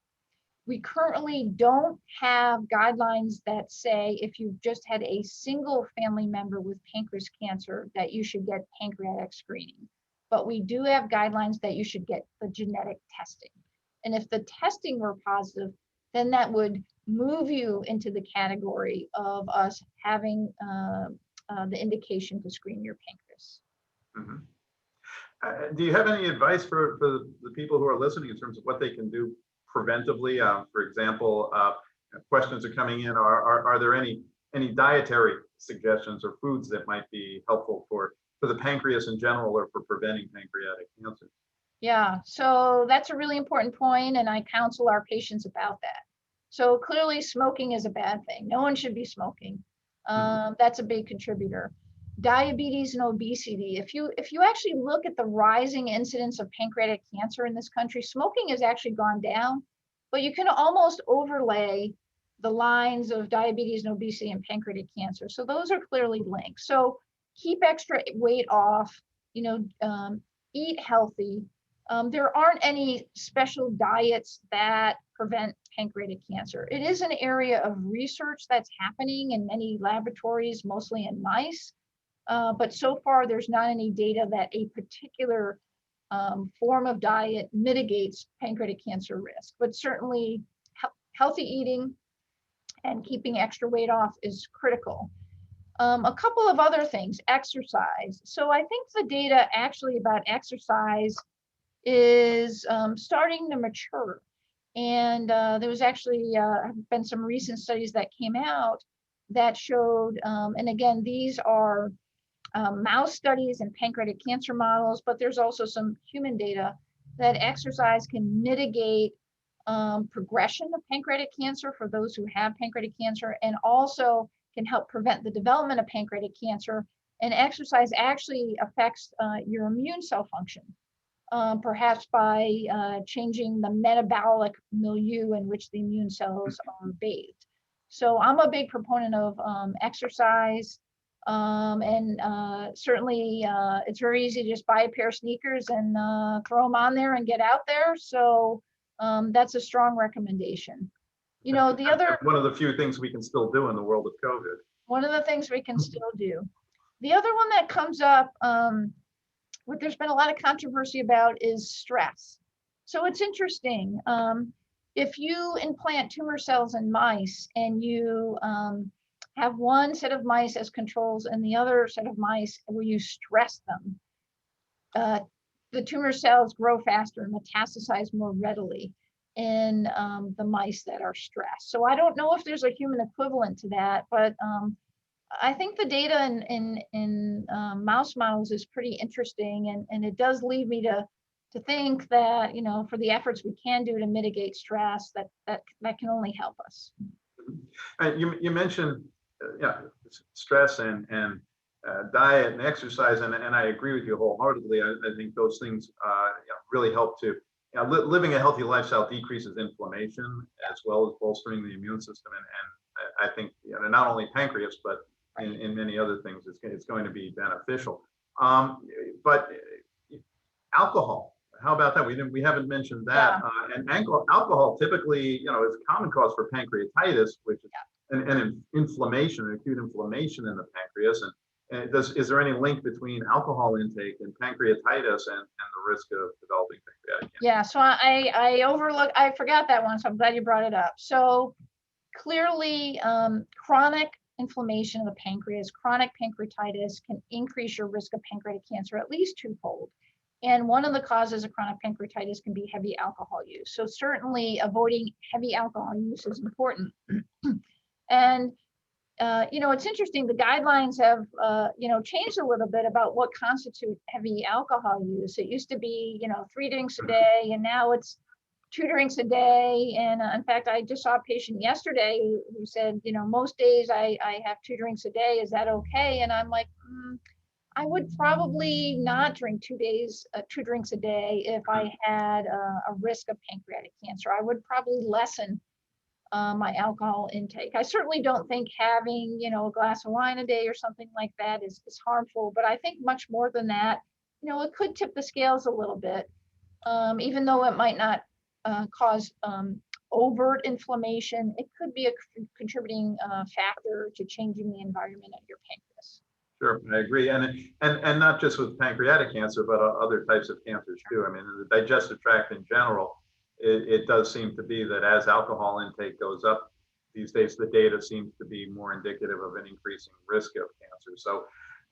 [SPEAKER 2] We currently don't have guidelines that say if you've just had a single family member with pancreas cancer that you should get pancreatic screening. But we do have guidelines that you should get the genetic testing. And if the testing were positive, then that would move you into the category of us having the indication to screen your pancreas.
[SPEAKER 1] Mm-hmm. Do you have any advice for the people who are listening in terms of what they can do preventively? For example, questions are coming in. Are there any dietary suggestions or foods that might be helpful for the pancreas in general or for preventing pancreatic cancer?
[SPEAKER 2] Yeah, so that's a really important point, and I counsel our patients about that. So clearly smoking is a bad thing. No one should be smoking. That's a big contributor. Diabetes and obesity. If you actually look at the rising incidence of pancreatic cancer in this country, smoking has actually gone down, but you can almost overlay the lines of diabetes and obesity and pancreatic cancer. So those are clearly linked. So keep extra weight off, eat healthy. There aren't any special diets that prevent pancreatic cancer. It is an area of research that's happening in many laboratories, mostly in mice. But so far, there's not any data that a particular form of diet mitigates pancreatic cancer risk. But certainly, healthy eating and keeping extra weight off is critical. A couple of other things, exercise. So I think the data actually about exercise is starting to mature. And there was actually been some recent studies that came out that showed, and again, these are mouse studies and pancreatic cancer models, but there's also some human data that exercise can mitigate progression of pancreatic cancer for those who have pancreatic cancer, and also can help prevent the development of pancreatic cancer. And exercise actually affects your immune cell function, perhaps by changing the metabolic milieu in which the immune cells are bathed. So I'm a big proponent of exercise. And certainly it's very easy to just buy a pair of sneakers and throw them on there and get out there. So that's a strong recommendation. The other
[SPEAKER 1] one of the few things we can still do in the world of COVID.
[SPEAKER 2] One of the things we can still do. The other one that comes up, what there's been a lot of controversy about, is stress. So it's interesting. If you implant tumor cells in mice and you have one set of mice as controls and the other set of mice where you stress them, the tumor cells grow faster and metastasize more readily in the mice that are stressed. So I don't know if there's a human equivalent to that, but I think the data in mouse models is pretty interesting, and it does lead me to think that, for the efforts we can do to mitigate stress, that can only help us.
[SPEAKER 1] You mentioned stress and diet and exercise, and I agree with you wholeheartedly. I think those things really help to living a healthy lifestyle decreases inflammation as well as bolstering the immune system, and I think not only pancreas but in many other things it's going to be beneficial. But alcohol, how about that? We haven't mentioned that. And alcohol typically is a common cause for pancreatitis, which is an inflammation, an acute inflammation in the pancreas. And is there any link between alcohol intake and pancreatitis and the risk of developing pancreatic cancer?
[SPEAKER 2] Yeah, so I forgot that one, so I'm glad you brought it up. So clearly, chronic inflammation of the pancreas, chronic pancreatitis, can increase your risk of pancreatic cancer at least twofold. And one of the causes of chronic pancreatitis can be heavy alcohol use. So certainly avoiding heavy alcohol use is important. And it's interesting, the guidelines have, changed a little bit about what constitutes heavy alcohol use. It used to be, 3 drinks a day, and now it's 2 drinks a day. And in fact, I just saw a patient yesterday who said, most days I have 2 drinks a day. Is that okay? And I'm like, I would probably not drink 2 drinks a day if I had a risk of pancreatic cancer. I would probably lessen my alcohol intake. I certainly don't think having, a glass of wine a day or something like that is harmful, but I think much more than that, it could tip the scales a little bit, even though it might not cause overt inflammation. It could be a contributing factor to changing the environment of your pancreas.
[SPEAKER 1] Sure, I agree, and not just with pancreatic cancer, but other types of cancers too. I mean, the digestive tract in general, it does seem to be that as alcohol intake goes up these days, the data seems to be more indicative of an increasing risk of cancer. So,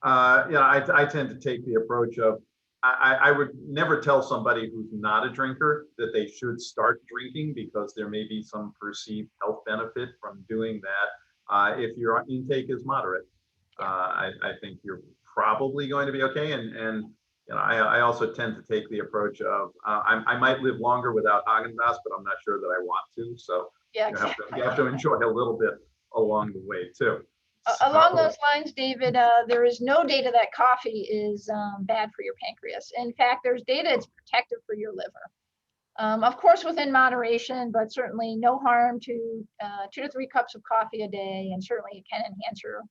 [SPEAKER 1] I tend to take the approach of I would never tell somebody who's not a drinker that they should start drinking, because there may be some perceived health benefit from doing that. If your intake is moderate, I think you're probably going to be okay. And you know, I also tend to take the approach of I might live longer without Haagen-Dazs, but I'm not sure that I want to. So
[SPEAKER 2] Yeah,
[SPEAKER 1] you have to enjoy a little bit along the way too.
[SPEAKER 2] Along those lines, David, there is no data that coffee is bad for your pancreas. In fact, there's data it's protective for your liver. Of course, within moderation, but certainly no harm to 2 to 3 cups of coffee a day, and certainly it can enhance your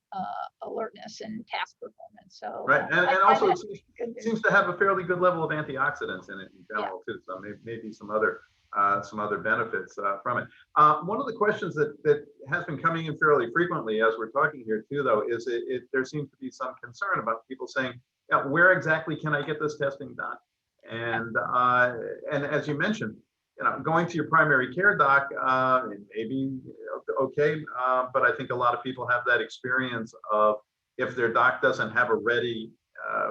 [SPEAKER 2] alertness and task performance. So
[SPEAKER 1] right, and also it seems to have a fairly good level of antioxidants in it in general too. So maybe some other benefits from it. One of the questions that has been coming in fairly frequently as we're talking here too, though, is there seems to be some concern about people saying, yeah, where exactly can I get this testing done? And as you mentioned, you know, going to your primary care doc may be okay, but I think a lot of people have that experience of, if their doc doesn't have a ready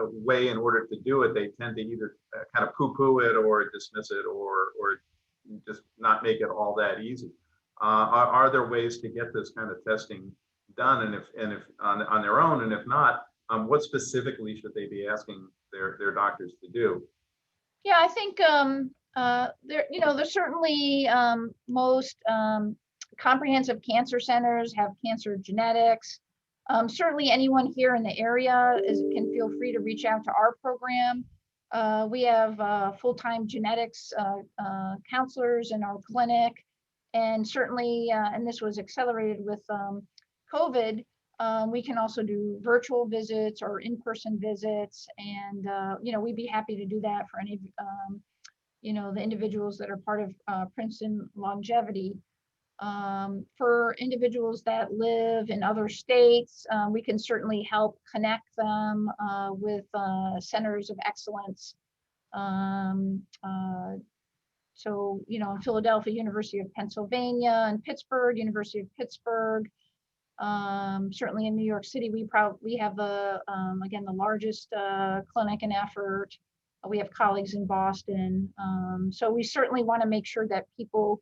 [SPEAKER 1] way in order to do it, they tend to either kind of poo-poo it or dismiss it, or just not make it all that easy. Are there ways to get this kind of testing done, and if on their own, and if not, what specifically should they be asking their doctors to do?
[SPEAKER 2] Yeah, I think there's certainly most comprehensive cancer centers have cancer genetics. Certainly anyone here in the area can feel free to reach out to our program. We have full-time genetics counselors in our clinic, and certainly, and this was accelerated with COVID, we can also do virtual visits or in-person visits, and we'd be happy to do that for any the individuals that are part of Princeton Longevity. For individuals that live in other states, we can certainly help connect them with centers of excellence. So, in Philadelphia, University of Pennsylvania, and Pittsburgh, University of Pittsburgh. Certainly in New York City, we have again, the largest clinic and effort. We have colleagues in Boston. So we certainly want to make sure that people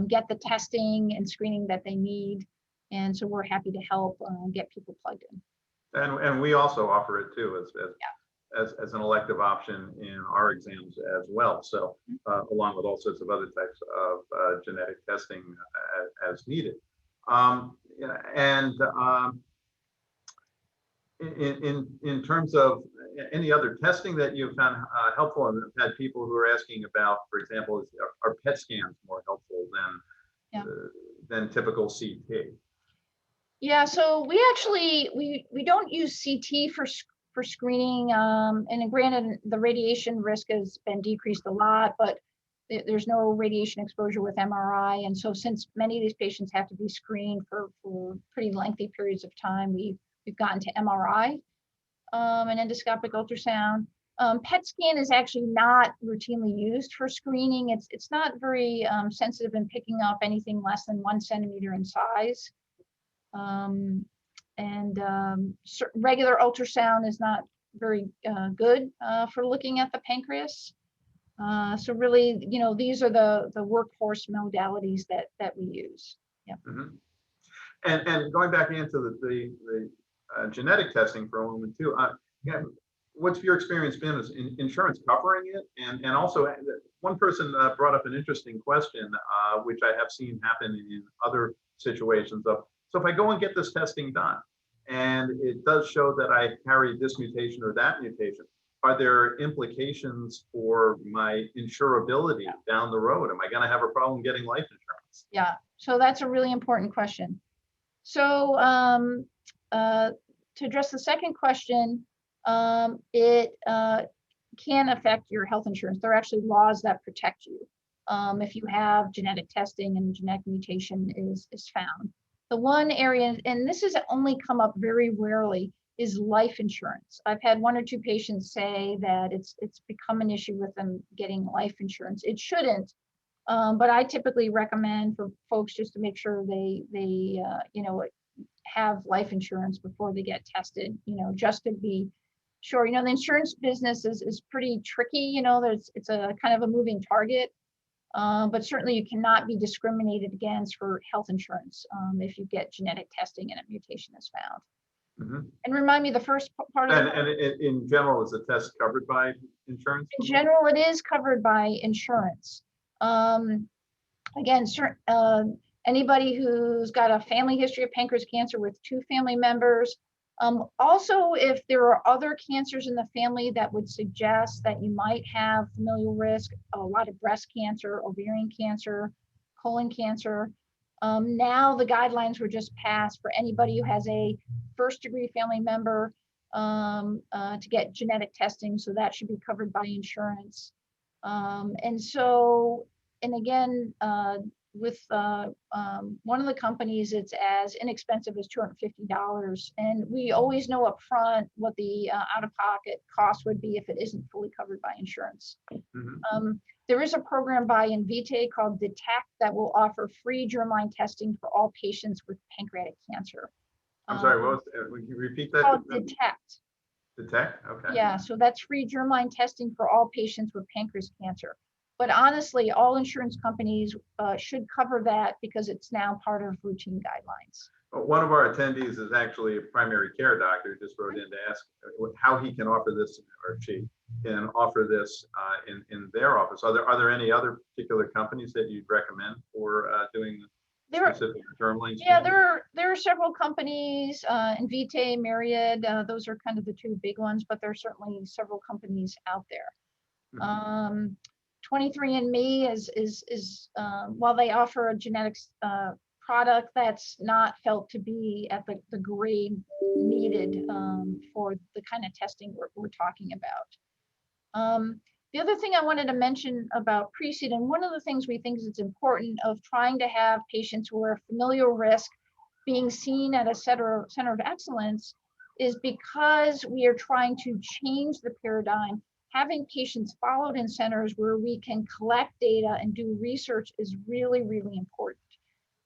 [SPEAKER 2] get the testing and screening that they need. And so we're happy to help get people plugged in.
[SPEAKER 1] And we also offer it too as an elective option in our exams as well. So along with all sorts of other types of genetic testing as needed. In terms of any other testing that you've found helpful, and had people who are asking about, for example, are PET scans more helpful than typical CT?
[SPEAKER 2] Yeah, so we actually we don't use CT for screening, and granted, the radiation risk has been decreased a lot, but there's no radiation exposure with MRI. And so since many of these patients have to be screened for pretty lengthy periods of time, we've gotten to MRI and endoscopic ultrasound. PET scan is actually not routinely used for screening. It's not very sensitive in picking up anything less than 1 centimeter in size. Regular ultrasound is not very good for looking at the pancreas. So really, these are the workhorse modalities that we use. Yeah.
[SPEAKER 1] Mm-hmm. And going back into the genetic testing for a moment too. What's your experience been? Is insurance covering it? And also, one person brought up an interesting question, which I have seen happen in other situations of, so if I go and get this testing done, and it does show that I carry this mutation or that mutation, are there implications for my insurability down the road? Am I going to have a problem getting life insurance?
[SPEAKER 2] Yeah, so that's a really important question. So to address the second question, it can affect your health insurance. There are actually laws that protect you if you have genetic testing and genetic mutation is found. The one area, and this has only come up very rarely, is life insurance. I've had 1 or 2 patients say that it's become an issue with them getting life insurance. It shouldn't, but I typically recommend for folks just to make sure they have life insurance before they get tested, just to be Sure. The insurance business is pretty tricky. It's a kind of a moving target. But certainly you cannot be discriminated against for health insurance if you get genetic testing and a mutation is found.
[SPEAKER 1] Mhm.
[SPEAKER 2] And remind me the first part of
[SPEAKER 1] And in general, is the test covered by insurance?
[SPEAKER 2] In general, it is covered by insurance. Again, anybody who's got a family history of pancreatic cancer with 2 family members. Also, if there are other cancers in the family that would suggest that you might have familial risk, a lot of breast cancer, ovarian cancer, colon cancer. Now the guidelines were just passed for anybody who has a first-degree family member to get genetic testing, so that should be covered by insurance. And again, with one of the companies, it's as inexpensive as $250. And we always know up front what the out-of-pocket cost would be if it isn't fully covered by insurance.
[SPEAKER 1] Mhm.
[SPEAKER 2] There is a program by Invitae called Detect that will offer free germline testing for all patients with pancreatic cancer.
[SPEAKER 1] I'm sorry, would you repeat that?
[SPEAKER 2] Called Detect.
[SPEAKER 1] Detect? Okay.
[SPEAKER 2] Yeah, so that's free germline testing for all patients with pancreatic cancer. But honestly, all insurance companies should cover that because it's now part of routine guidelines.
[SPEAKER 1] One of our attendees is actually a primary care doctor, just wrote in to ask how he can offer this, or she can offer this in their office. Are there any other particular companies that you'd recommend for doing specific germline?
[SPEAKER 2] Yeah, there are several companies, Invitae, Myriad, those are kind of the 2 big ones, but there are certainly several companies out there.
[SPEAKER 1] Mm-hmm.
[SPEAKER 2] 23andMe is while they offer a genetics product, that's not felt to be at the grade needed for the kind of testing we're talking about. The other thing I wanted to mention about PRECEDE, and one of the things we think is important of trying to have patients who are familial risk being seen at a center of excellence, is because we are trying to change the paradigm. Having patients followed in centers where we can collect data and do research is really, really important.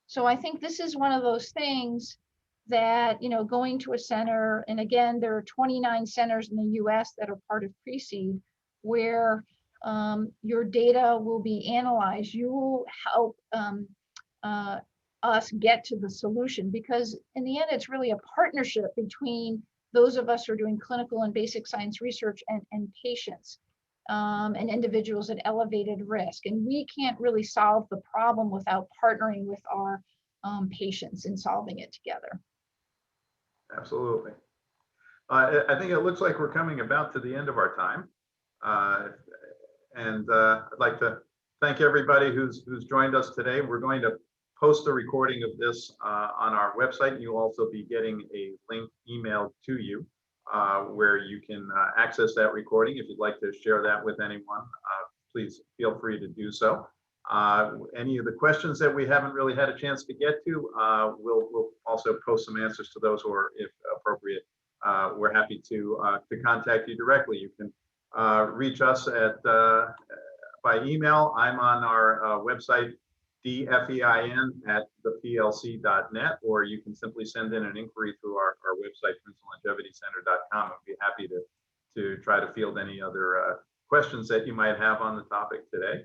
[SPEAKER 2] So I think this is one of those things that, going to a center, and again, there are 29 centers in the US that are part of PRECEDE, where your data will be analyzed. You will help us get to the solution, because in the end, it's really a partnership between those of us who are doing clinical and basic science research and patients and individuals at elevated risk. And we can't really solve the problem without partnering with our patients and solving it together.
[SPEAKER 1] Absolutely. I think it looks like we're coming about to the end of our time. I'd like to thank everybody who's joined us today. We're going to post a recording of this on our website. You'll also be getting a link emailed to you where you can access that recording. If you'd like to share that with anyone, please feel free to do so. Any of the questions that we haven't really had a chance to get to, we'll also post some answers to those, or if appropriate, we're happy to contact you directly. You can reach us at by email. I'm on our website, dfein@theplc.net, or you can simply send in an inquiry through our website, PrincetonLongevityCenter.com. I'd be happy to try to field any other questions that you might have on the topic today.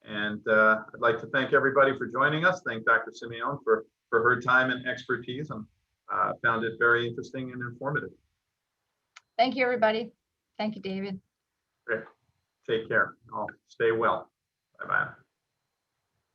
[SPEAKER 1] And I'd like to thank everybody for joining us. Thank Dr. Simeone for her time and expertise, and found it very interesting and informative.
[SPEAKER 2] Thank you, everybody. Thank you, David.
[SPEAKER 1] Great. Take care. All stay well. Bye-bye.